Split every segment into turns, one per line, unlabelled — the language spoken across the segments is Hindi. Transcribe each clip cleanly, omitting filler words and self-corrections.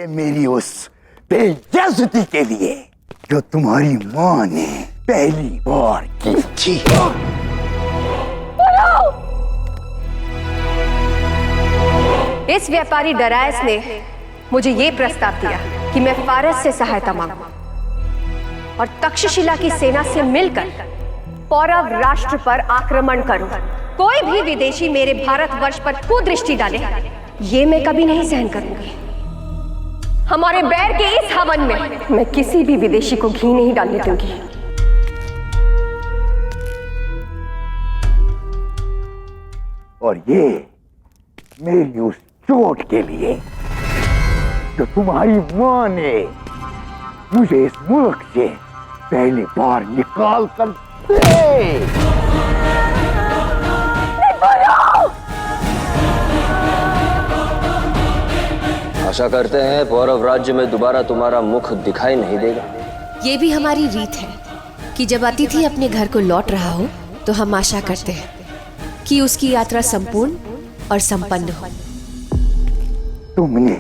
मेरी उस बेइज्जती के लिए जो तुम्हारी माँ ने पहली बार की थी।
इस व्यापारी डरायस ने मुझे ये प्रस्ताव दिया कि मैं फारस से सहायता मांगूं और तक्षशिला की सेना से मिलकर पौरव राष्ट्र पर आक्रमण करूं। कोई भी विदेशी मेरे भारतवर्ष पर कुदृष्टि डाले, ये मैं कभी नहीं सहन करूंगी। हमारे बैर के इस हवन में मैं किसी भी विदेशी को घी नहीं डालने दूंगी।
और ये मेरी उस चोट के लिए जो तुम्हारी माँ ने मुझे इस मुल्क से पहली बार निकाल कर दे।
आशा करते हैं पौरव राज्य में दोबारा तुम्हारा मुख दिखाई नहीं देगा।
ये भी हमारी रीत है कि जब अतिथि अपने घर को लौट रहा हो तो हम आशा करते हैं कि उसकी यात्रा संपूर्ण और संपन्न हो।
तुमने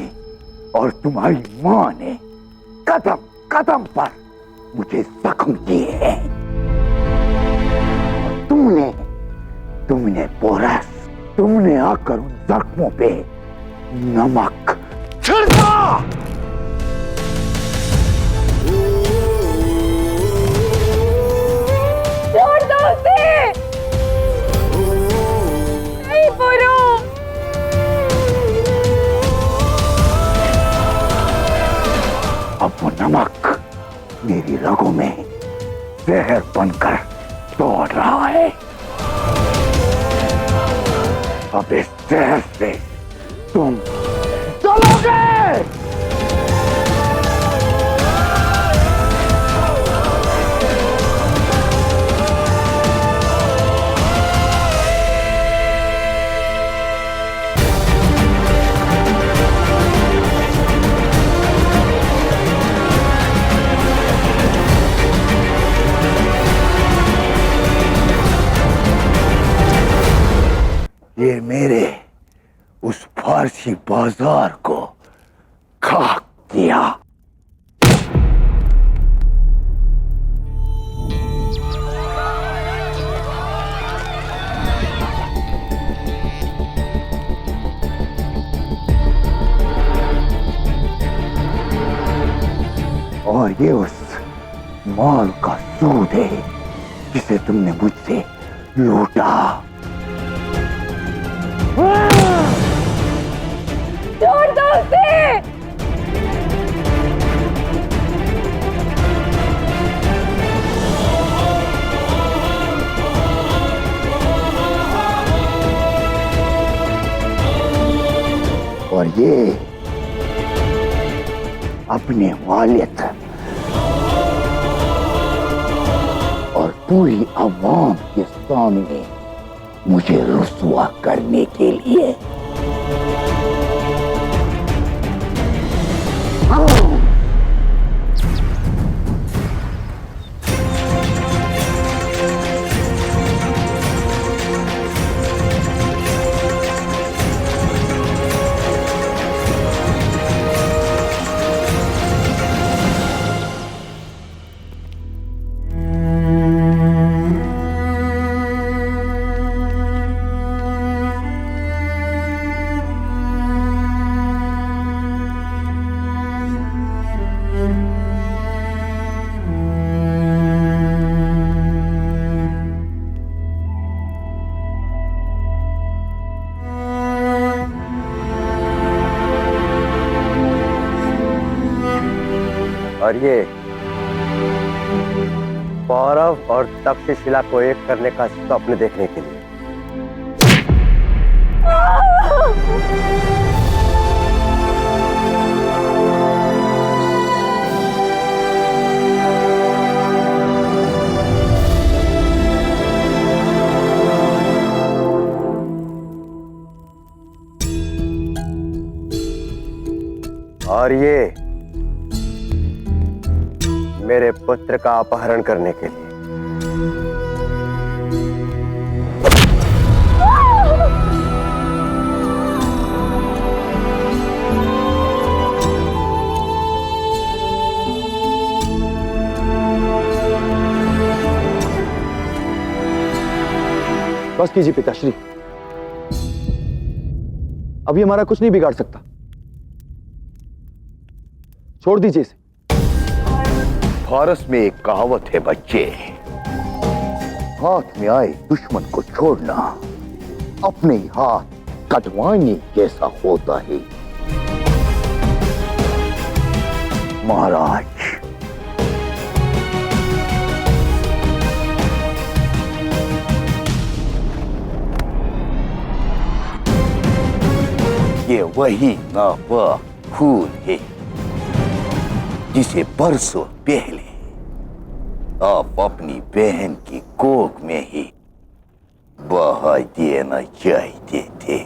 और तुम्हारी माँ ने कदम कदम पर मुझे जख्म दिए हैं। तुमने पोरस, तुमने आकर उन जख्मों पे नमक छिड़का।
छोड़ दो उसे। नहीं पुरु।
अब वो नमक मेरी रगों में जहर बनकर दौड़ रहा है। अब इस जहर से तुम चलोगे। ये मेरे उस फारसी बाजार को खाक किया। और ये उस माल का सूद है जिसे तुमने मुझसे लूटा।
छोड़ दो उसे।
और ये अपने वालिद और पूरी अवाम के सामने मुझे रुस्वा करने के लिए
और ये पौरव और तक्षशिला को एक करने का स्वप्न देखने के लिए। और ये मेरे पुत्र का अपहरण करने के लिए।
बस कीजिए पिताश्री, अभी हमारा कुछ नहीं बिगाड़ सकता। छोड़ दीजिए इसे।
फारस में एक कहावत है बच्चे, हाथ में आए दुश्मन को छोड़ना अपने ही हाथ कटवाने जैसा होता है। महाराज, ये वही नापाक खून है जिसे बरसों पहले आप अपनी बहन की कोख में ही बहा देना चाहते थे।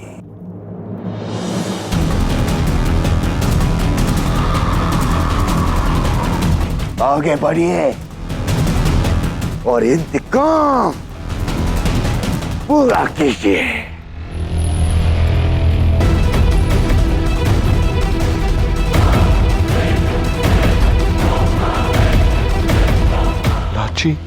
आगे बढ़िए और इंतकाम पूरा कीजिए।
लाची,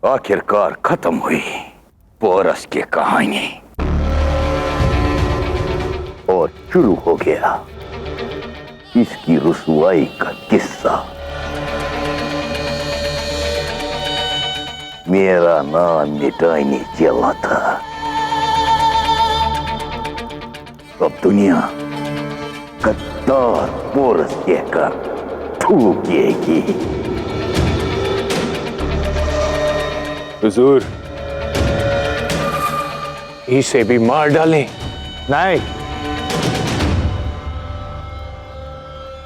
आखिरकार खत्म हुई पोरस की कहानी और शुरू हो गया इसकी रुसवाई का किस्सा। मेरा नाम मिटाने चला था, अब दुनिया गद्दार पोरस कहकर थूकेगी।
हुजूर, इसे भी मार डालें।
नहीं,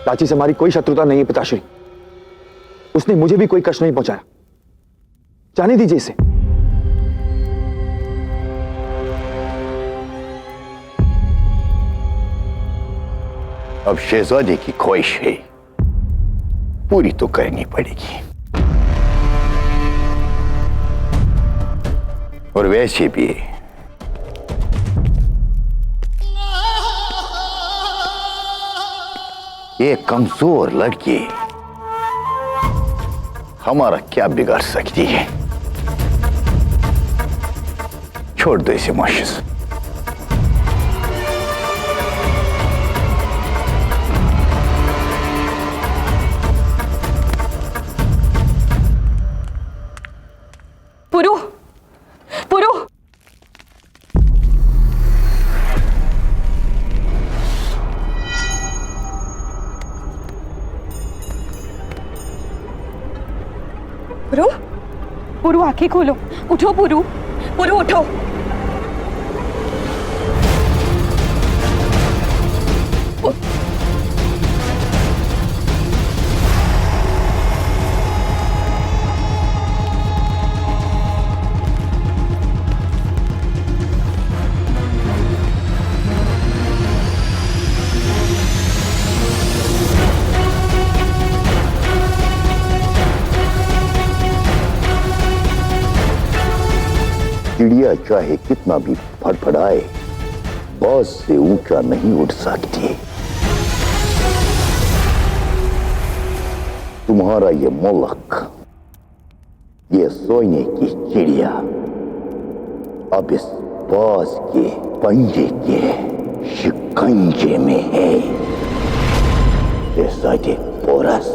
लाची से हमारी कोई शत्रुता नहीं है पिताश्री। उसने मुझे भी कोई कष्ट नहीं पहुंचाया। जाने दीजिए इसे।
अब शहजादे की ख्वाहिश है, पूरी तो करनी पड़ेगी। और वैसे भी एक कमजोर लड़की हमारा क्या बिगाड़ सकती है? छोड़ दो इसे माशिस।
पुरु, पुरु, पुरु, पुरु आंखें खोलो, उठो पुरु, पुरु उठो।
चिड़िया चाहे कितना भी फड़फड़ाए, बाज से ऊंचा नहीं उठ सकती। तुम्हारा ये मुल्क, ये सोने की चिड़िया अब इस बाज के पंजे के शिकंजे में है। शहजादे पोरस,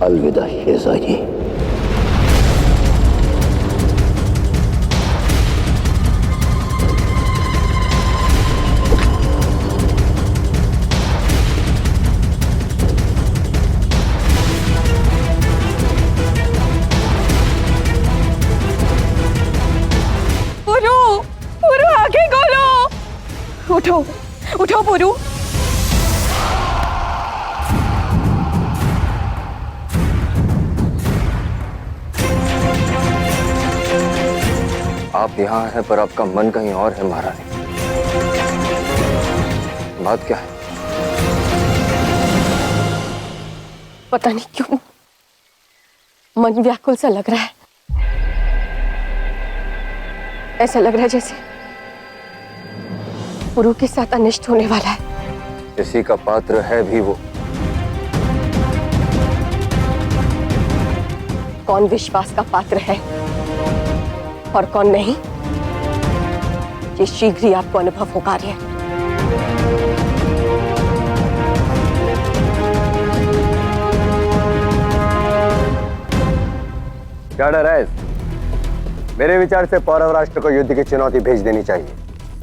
अलविदा शहजादी।
पुरु आगे खोलो। उठो उठो पुरु।
आप यहाँ हैं पर आपका मन कहीं और है महारानी। बात क्या है?
पता नहीं क्यों मन व्याकुल सा लग रहा है। ऐसा लग रहा है जैसे पुरु के साथ अनिष्ट होने वाला है।
इसी का पात्र है भी वो।
कौन विश्वास का पात्र है और कौन नहीं, ये शीघ्र ही आपको अनुभव होगा।
क्या डर है? मेरे विचार से पौरव राष्ट्र को युद्ध की चुनौती भेज देनी चाहिए।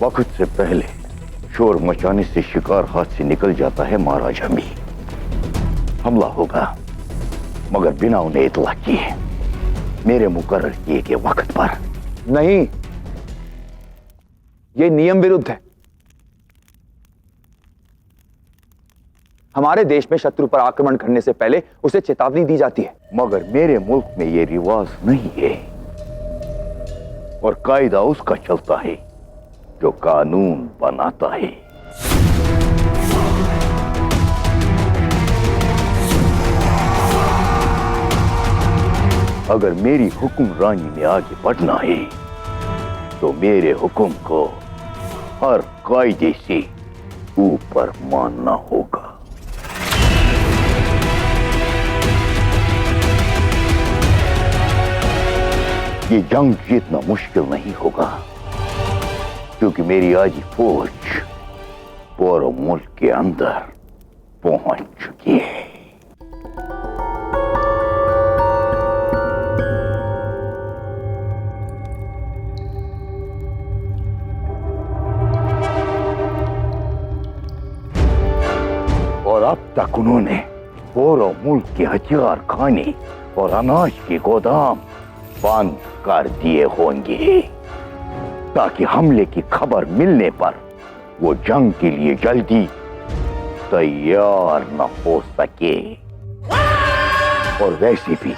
वक्त से पहले शोर मचाने से शिकार हाथ से निकल जाता है महाराजा। भी हमला होगा मगर बिना उन्हें इतला किए, मेरे मुकर्रर किए गए वक्त पर।
नहीं, ये नियम विरुद्ध है। हमारे देश में शत्रु पर आक्रमण करने से पहले उसे चेतावनी दी जाती है।
मगर मेरे मुल्क में ये रिवाज नहीं है और कायदा उसका चलता है जो कानून बनाता है। अगर मेरी हुक्मरानी में आगे बढ़ना है तो मेरे हुक्म को हर कायदे से ऊपर मानना होगा। ये जंग जीतना मुश्किल नहीं होगा क्योंकि मेरी आज फौज पूरे मुल्क के अंदर पहुंच चुकी है। और अब तक उन्होंने पूरे मुल्क के हथियार खाने और अनाज के गोदाम बंद कर दिए होंगे ताकि हमले की खबर मिलने पर वो जंग के लिए जल्दी तैयार न हो सके। और वैसे भी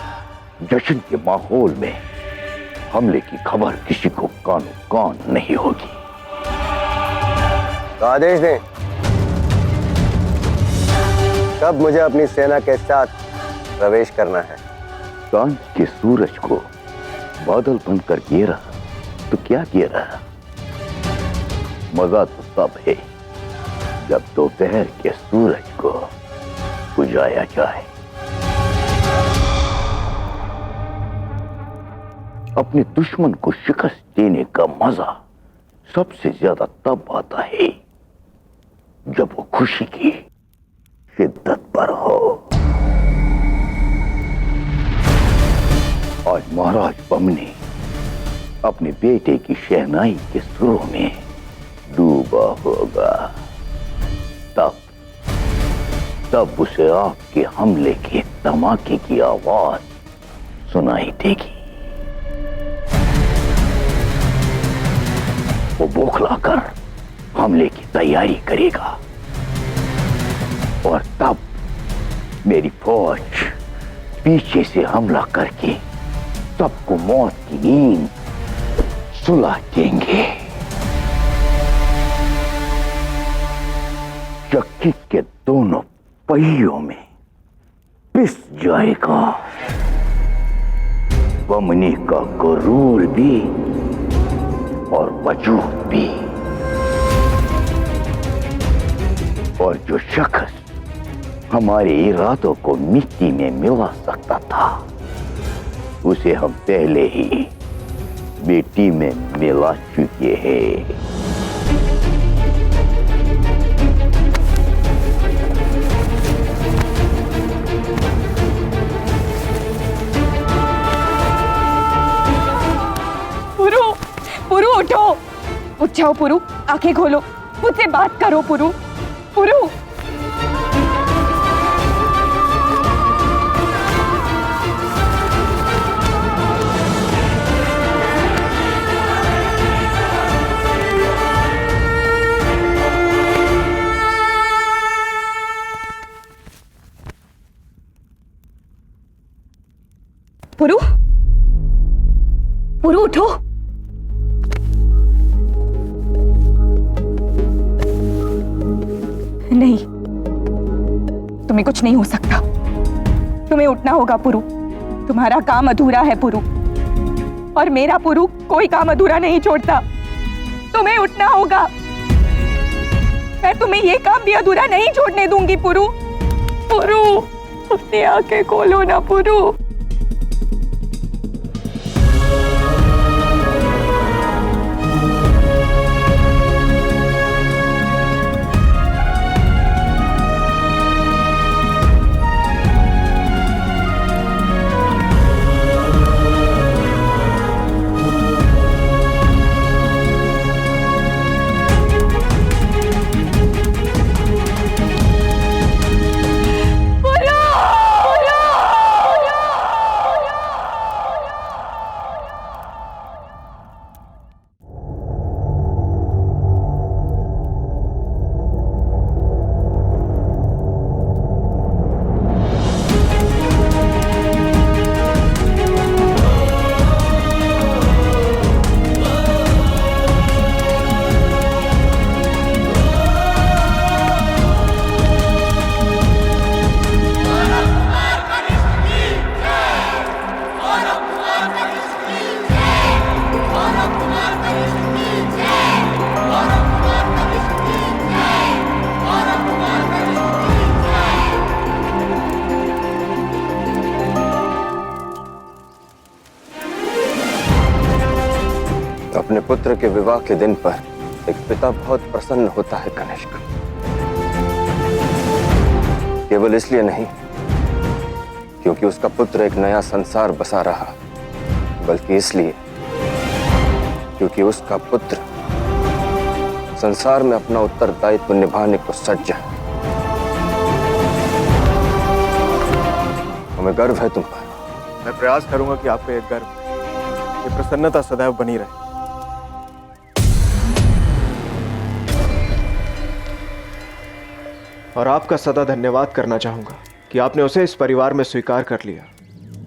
जश्न के माहौल में हमले की खबर किसी को कान नहीं होगी।
तो आदेश दें कब मुझे अपनी सेना के साथ प्रवेश करना है।
सांझ के सूरज को बादल बनकर गिरा तो क्या गिरा। मजा तो तब है जब दोपहर के सूरज को बुझाया जाए। अपने दुश्मन को शिकस्त देने का मजा सबसे ज्यादा तब आता है जब वो खुशी की शिद्दत पर हो। आज महाराज बमनी अपने बेटे की शहनाई के सुरों में डूबा होगा। तब उसे आपके हमले के धमाके की आवाज सुनाई देगी। वो बौखलाकर हमले की तैयारी करेगा और तब मेरी फौज पीछे से हमला करके सबको मौत की नींद सुला देंगे। चक्की के दोनों पहियों में पिस जाएगा बमनी का गुरूर भी और वजूद भी। और जो शख्स हमारे इरादों को मिट्टी में मिला सकता था उसे हम पहले ही मिट्टी में मिला चुके हैं।
पुरु, पुरु उठो, उठ जाओ पुरु, आंखें खोलो, मुझसे बात करो पुरु, पुरु। पुरु, पुरु उठो। नहीं, तुम्हें कुछ नहीं हो सकता। तुम्हें उठना होगा पुरु। तुम्हारा काम अधूरा है पुरु, और मेरा पुरु कोई काम अधूरा नहीं छोड़ता। तुम्हें उठना होगा। मैं तुम्हें ये काम भी अधूरा नहीं छोड़ने दूंगी पुरु। पुरु, अपनी आंखें खोलो ना पुरु।
अपने पुत्र के विवाह के दिन पर एक पिता बहुत प्रसन्न होता है कनिष्क। केवल इसलिए नहीं क्योंकि उसका पुत्र एक नया संसार बसा रहा, बल्कि इसलिए क्योंकि उसका पुत्र संसार में अपना उत्तरदायित्व निभाने को सज्ज है। हमें गर्व है तुम पर।
मैं प्रयास करूंगा कि आपका एक गर्व, ये प्रसन्नता सदैव बनी रहे। और आपका सदा धन्यवाद करना चाहूंगा कि आपने उसे इस परिवार में स्वीकार कर लिया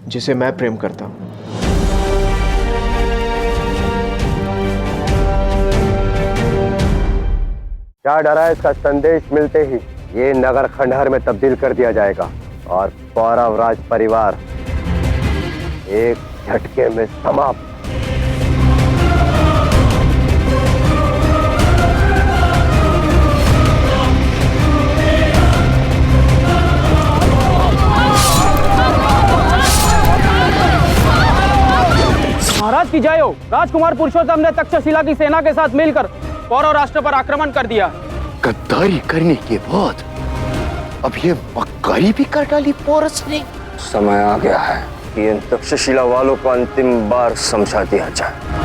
जिसे मैं प्रेम करता हूं।
क्या डरा है, इसका संदेश मिलते ही ये नगर खंडहर में तब्दील कर दिया जाएगा और पौरव राज परिवार एक झटके में समाप्त।
महाराज की जय हो। राजकुमार पुरुषोत्तम ने तक्षशिला की सेना के साथ मिलकर पौरव राष्ट्र पर आक्रमण कर दिया।
गद्दारी करने के बाद अब ये मक्कारी भी कर डाली पोरस ने।
समय आ गया है कि इन तक्षशिला वालों को अंतिम बार समझा दिया जाए।